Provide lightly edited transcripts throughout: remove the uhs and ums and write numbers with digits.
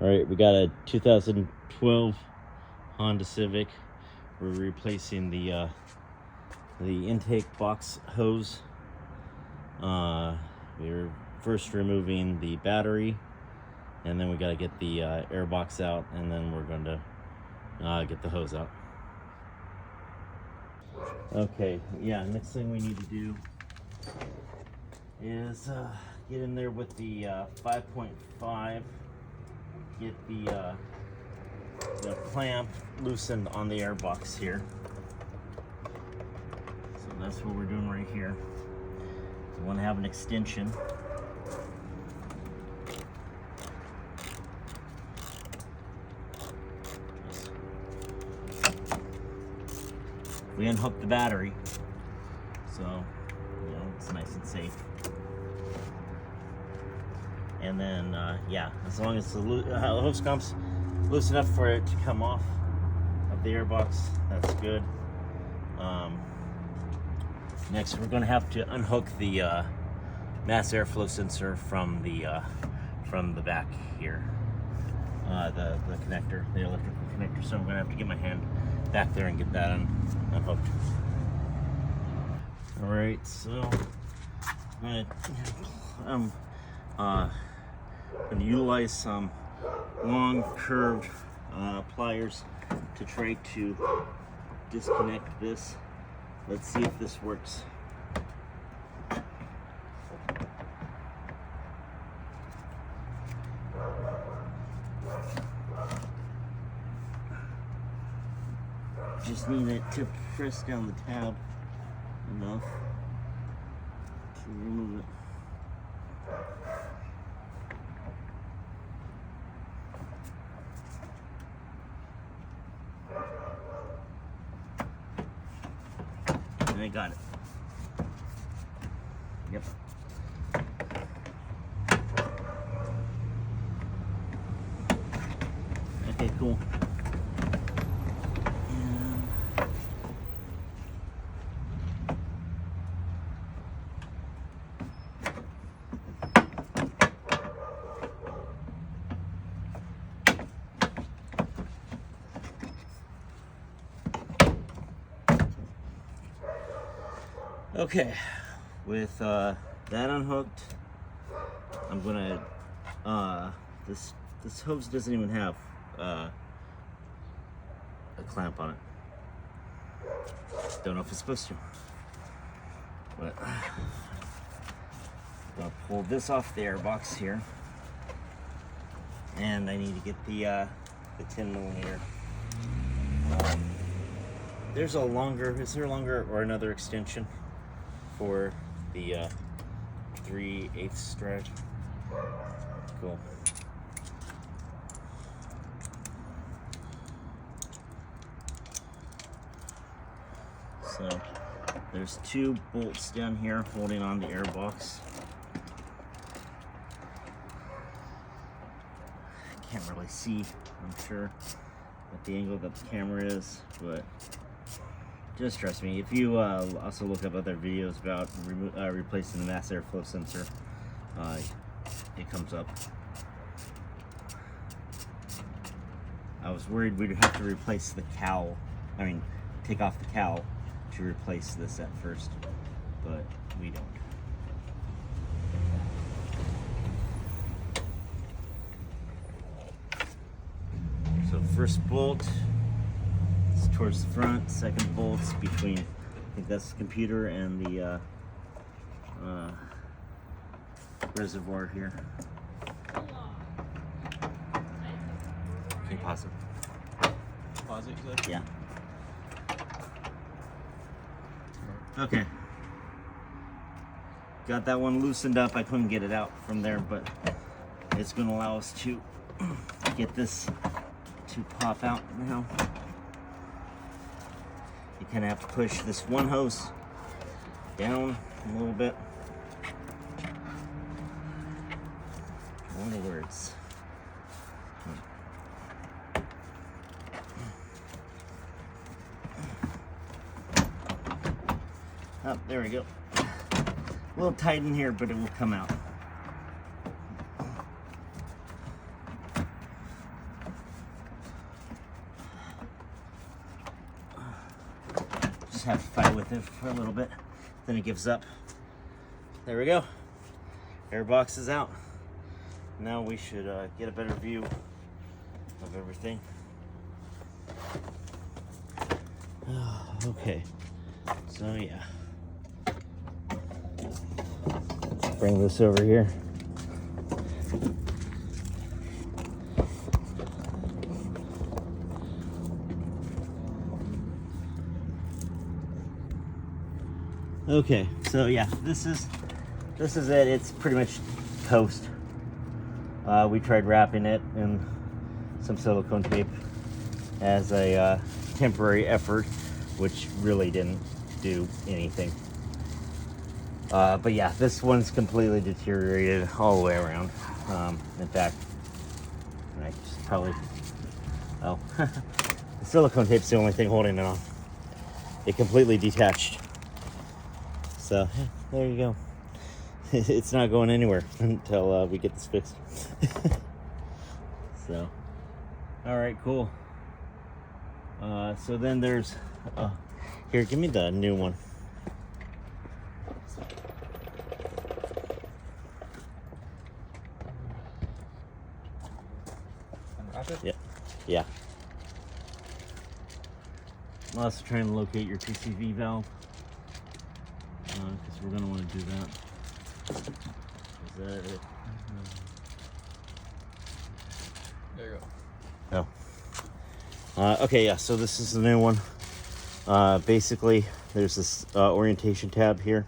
Alright, we got a 2012 Honda Civic. We're replacing the intake box hose. We're first removing the battery, and then we got to get the air box out, and then we're going to get the hose out. Okay, yeah, next thing we need to do is get in there with the 5.5, get the clamp loosened on the air box here. So that's what we're doing right here. So we want to have an extension. We unhook the battery, so it's nice and safe. And then yeah, as long as the hose comes loose enough for it to come off of the airbox, that's good. Next, we're going to have to unhook the mass airflow sensor from the back here, the connector, the electrical connector. So I'm going to have to get my hand back there and get that unhooked. All right, so I'm going to utilize some long curved pliers to try to disconnect this. Let's see if this works. Just need it to press down the tab enough to remove it. And I got it. Yep. Okay, cool. Okay, with that unhooked, I'm gonna this hose doesn't even have a clamp on it. Don't know if it's supposed to, but I'm gonna pull this off the airbox here, and I need to get the 10mm. Is there a longer or another extension for the 3/8 stretch? Cool. So there's 2 bolts down here holding on the airbox. Can't really see, I'm sure, at the angle that the camera is, but just trust me. If you also look up other videos about replacing the mass airflow sensor, it comes up. I was worried we'd have to replace the cowl. Take off the cowl to replace this at first, but we don't. So first bolt towards the front, second bolt's between, I think that's the computer and the reservoir here. Can you pause it? Pause it, you said? Yeah. Okay. Got that one loosened up. I couldn't get it out from there, but it's going to allow us to get this to pop out now. You kind of have to push this one hose down a little bit. I wonder where it's. Oh, there we go. A little tight in here, but it will come out. have to fight with it for a little bit. Then it gives up. There we go. Air box is out. Now we should get a better view of everything. Okay, so yeah. Let's bring this over here. Okay, so yeah, this is it. It's pretty much toast. We tried wrapping it in some silicone tape as a temporary effort, which really didn't do anything. But yeah, this one's completely deteriorated all the way around. In fact, I just probably, oh, the silicone tape's the only thing holding it on. It completely detached. So there you go. It's not going anywhere until we get this fixed. So, all right, cool. So then there's, here, give me the new one. Yeah, yeah. I'm also trying to locate your PCV valve, because we're gonna want to do that. Is that it? There you go. Oh. Okay, yeah, so this is the new one. Basically, there's this orientation tab here.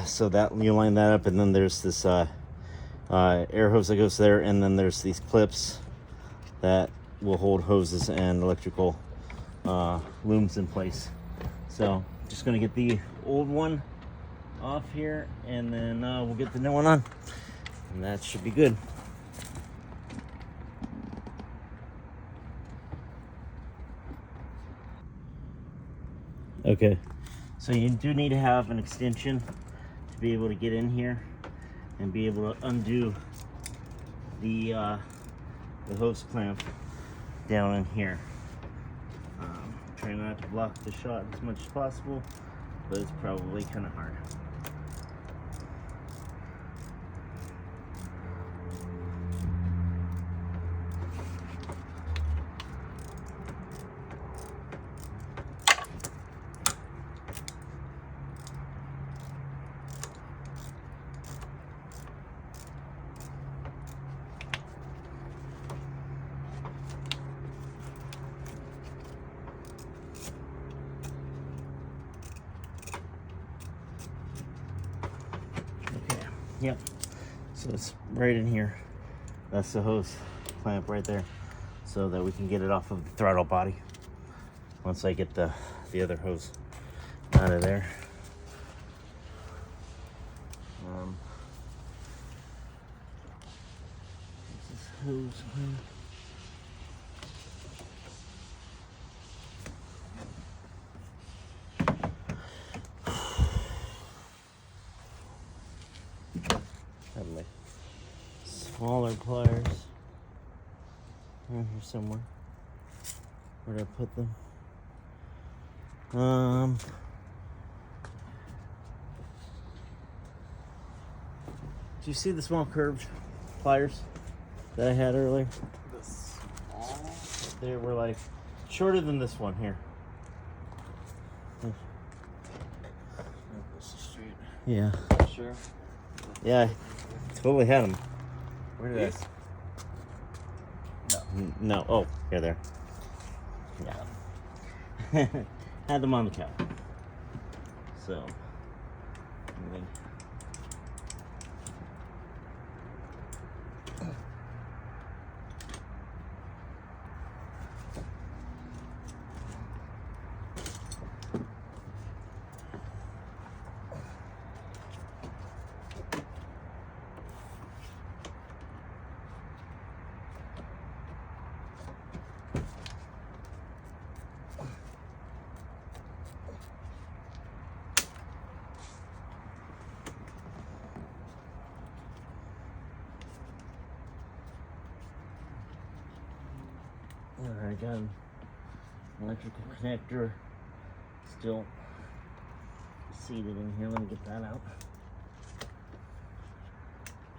So that you line that up, and then there's this air hose that goes there, and then there's these clips that will hold hoses and electrical looms in place. So just gonna get the old one off here, and then we'll get the new one on, and that should be good. Okay, so you do need to have an extension to be able to get in here and be able to undo the hose clamp down in here. Try not to block the shot as much as possible, but it's probably kind of hard. Yep, so it's right in here. That's the hose clamp right there, so that we can get it off of the throttle body once I get the other hose out of there. This hose clamp. Have my smaller pliers around here somewhere. Where did I put them? Do you see the small curved pliers that I had earlier? The small? They were like shorter than this one here. Across the street. Yeah. Sure. Yeah, I totally had them. Where did These? I? No. Oh, yeah, there. Yeah. Had them on the couch. So. Alright, got an electrical connector still seated in here. Let me get that out.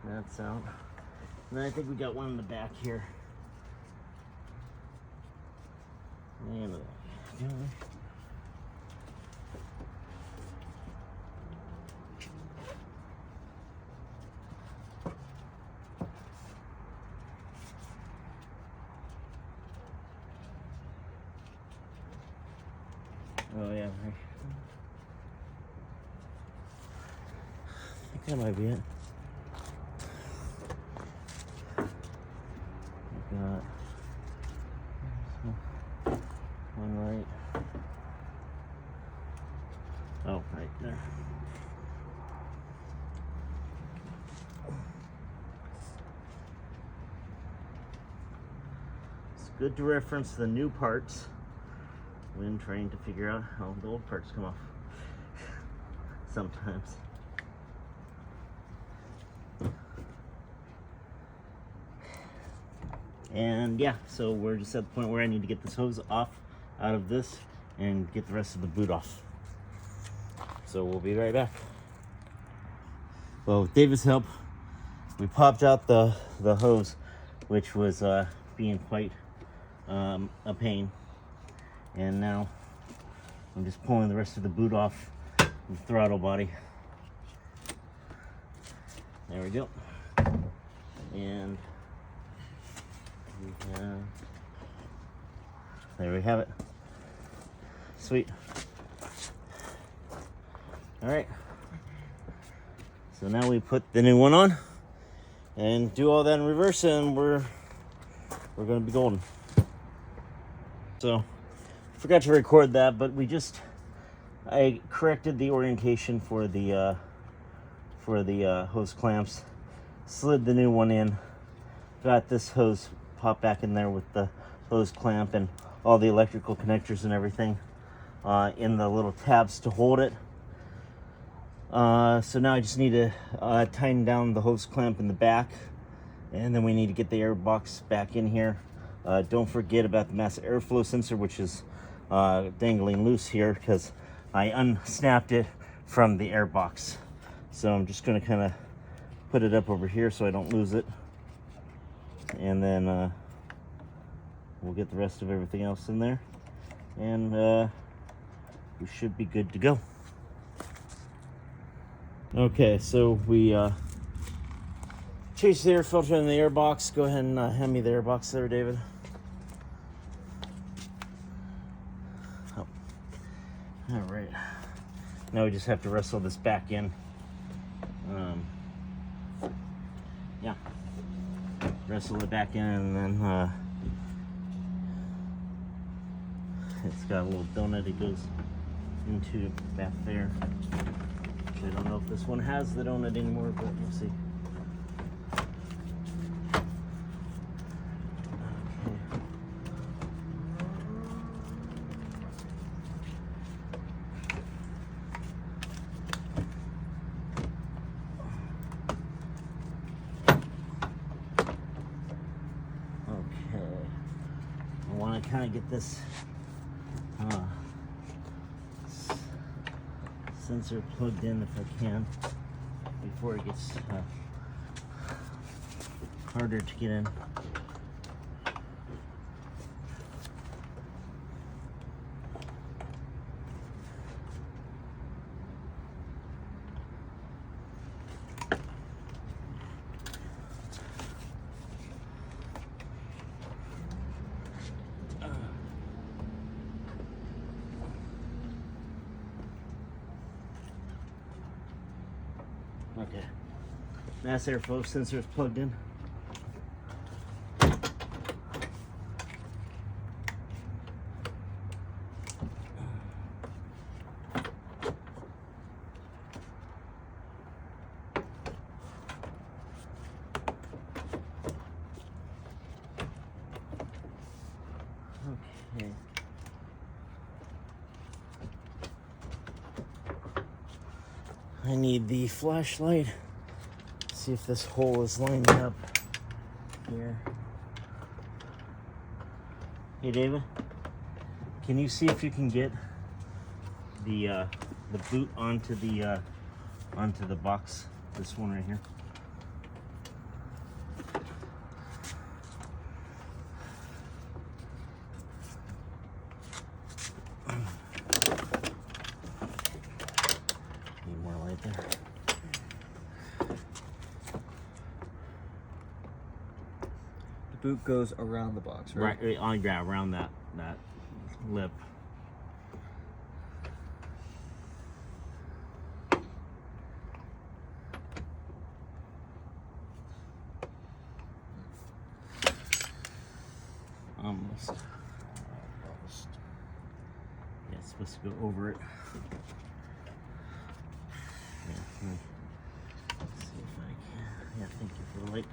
That's out. And then I think we got one in the back here. And oh yeah, I think that might be it. We got one right. Oh, right there. It's good to reference the new parts when trying to figure out how the old parts come off. Sometimes. And yeah, so we're just at the point where I need to get this hose off out of this and get the rest of the boot off. So we'll be right back. Well, with David's help, we popped out the hose, which was being quite a pain. And now I'm just pulling the rest of the boot off the throttle body. There we go. And there we have it. Sweet. All right. So now we put the new one on and do all that in reverse, and we're gonna be golden. So forgot to record that, but I corrected the orientation for the hose clamps, slid the new one in, got this hose popped back in there with the hose clamp and all the electrical connectors and everything in the little tabs to hold it. So now I just need to tighten down the hose clamp in the back, and then we need to get the air box back in here. Don't forget about the mass airflow sensor, which is dangling loose here because I unsnapped it from the air box. So I'm just going to kind of put it up over here so I don't lose it, and then we'll get the rest of everything else in there, and we should be good to go. Okay, so we changed the air filter in the air box. Go ahead and hand me the air box there, David. Oh. All right. Now we just have to wrestle this back in. Yeah. Wrestle it back in, and then it's got a little donut it goes into back there. I don't know if this one has the donut anymore, but we'll see. Okay. I want to kind of get this sensor plugged in if I can before it gets harder to get in. Okay, mass airflow sensor is plugged in. Okay. I need the flashlight. See if this hole is lining up here. Hey David, can you see if you can get the boot onto the box. This one right here. Need more light there. The boot goes around the box, right? Right on, yeah, around that lip. Almost. Yeah, it's supposed to go over it. Yeah, let's see if I can. Yeah, thank you for the light.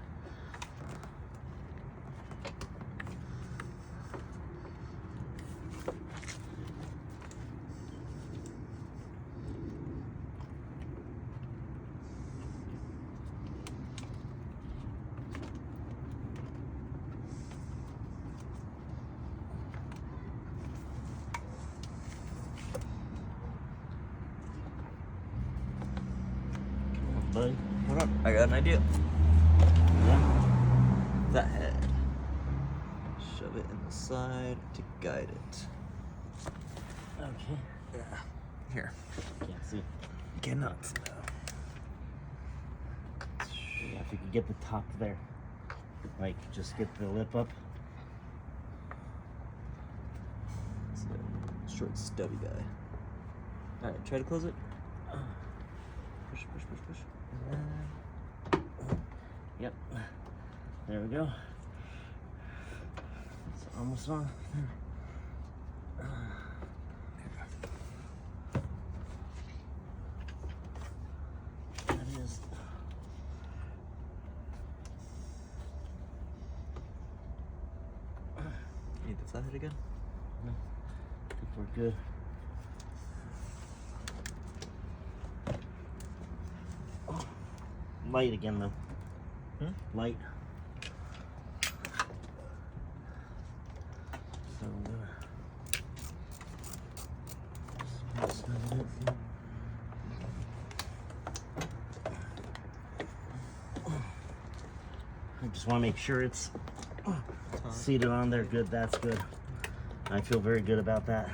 Buddy. Hold on, I got an idea. Yeah. That head. Shove it in the side to guide it. Okay. Yeah. Here. Can't see. Cannot. Yeah, if you could get the top there. Like, just get the lip up. It's a short, stubby guy. Alright, try to close it. Push, push, push, push. Yep. There we go. It's almost on. That is. Need the flathead again? No. I think we're good. Light again though. Light. So I'm gonna I just want to make sure it's seated on there good. That's good. I feel very good about that.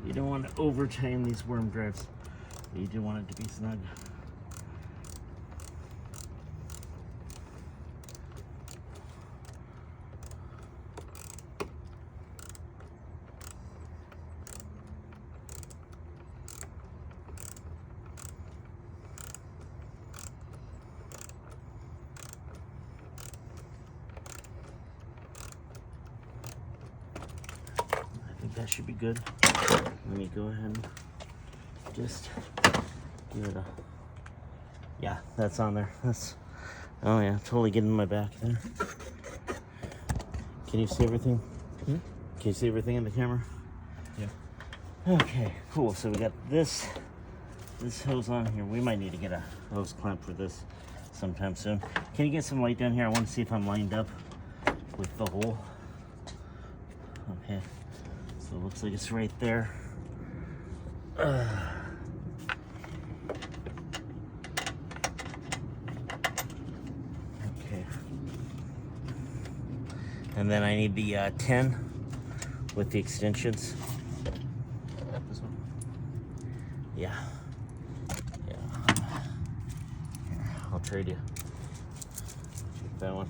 You don't want to overtime these worm drives. You do want it to be snug. I think that should be good. Let me go ahead and just give it a, yeah, that's on there. That's, oh yeah, totally getting my back there. Can you see everything? Can you see everything in the camera? Yeah. Okay, cool. So we got this hose on here. We might need to get a hose clamp for this sometime soon. Can you get some light down here? I want to see if I'm lined up with the hole. Okay, so it looks like it's right there. Okay. And then I need the 10 with the extensions. This one? Yeah. Yeah. Here, I'll trade you. Take that one.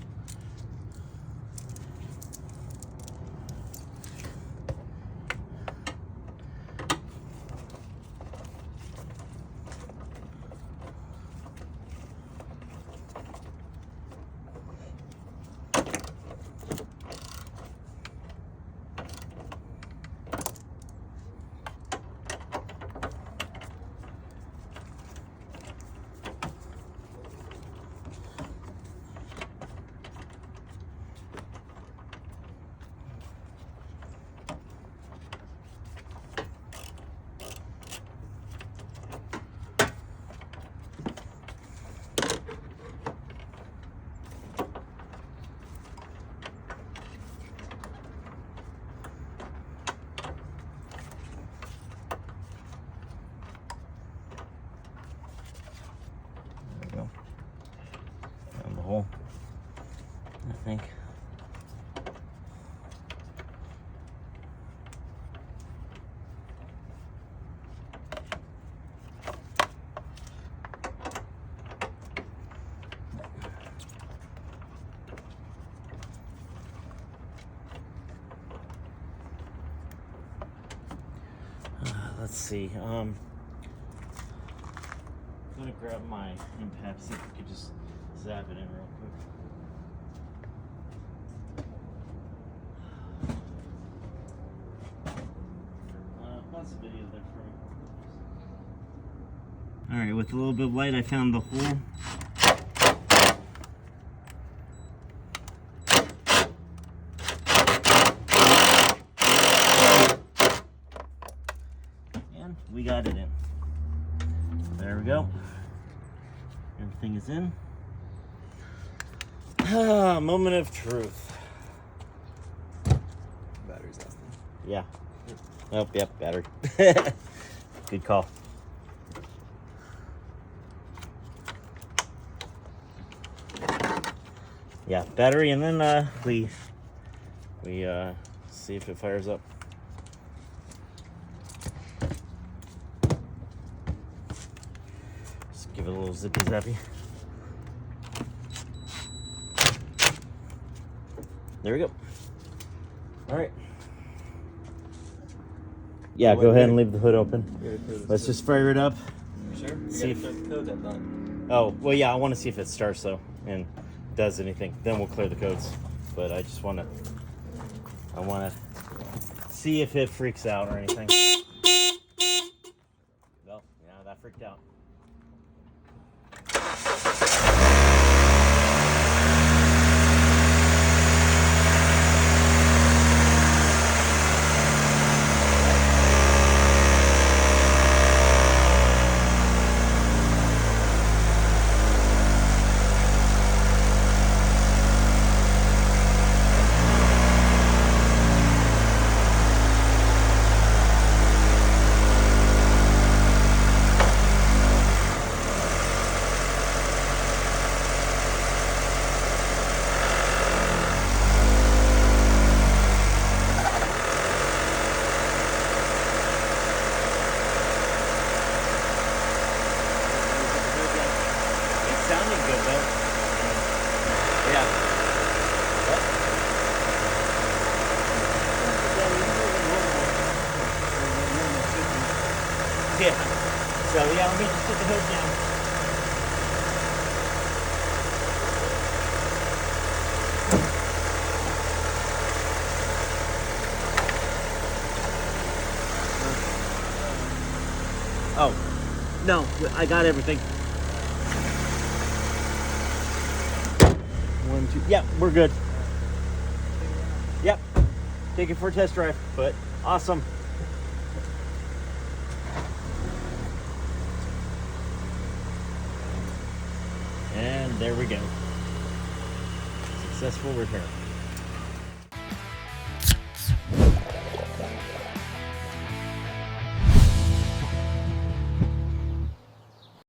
let's see. I'm gonna grab my impact, see if we could just zap it in real quick. That's a video there for me. Alright, with a little bit of light, I found the hole. And we got it in. There we go. Everything is in. Moment of truth. Battery's last thing. Yeah. Oh, yep, battery. Good call. Yeah, battery, and then we see if it fires up. Just give it a little zippy zappy. There we go. All right. Yeah, go ahead and leave the hood open. Let's just fire it up. Sure. See if the code that done. Oh, well, yeah, I want to see if it starts though and does anything. Then we'll clear the codes. But I want to see if it freaks out or anything. Well, yeah, that freaked out. Sounding good though. Yeah. Yeah. So yeah, let me just put the hood down. Oh, no, I got everything. 1, 2. Yep, we're good. Yep. Take it for a test drive, but awesome. And there we go. Successful repair.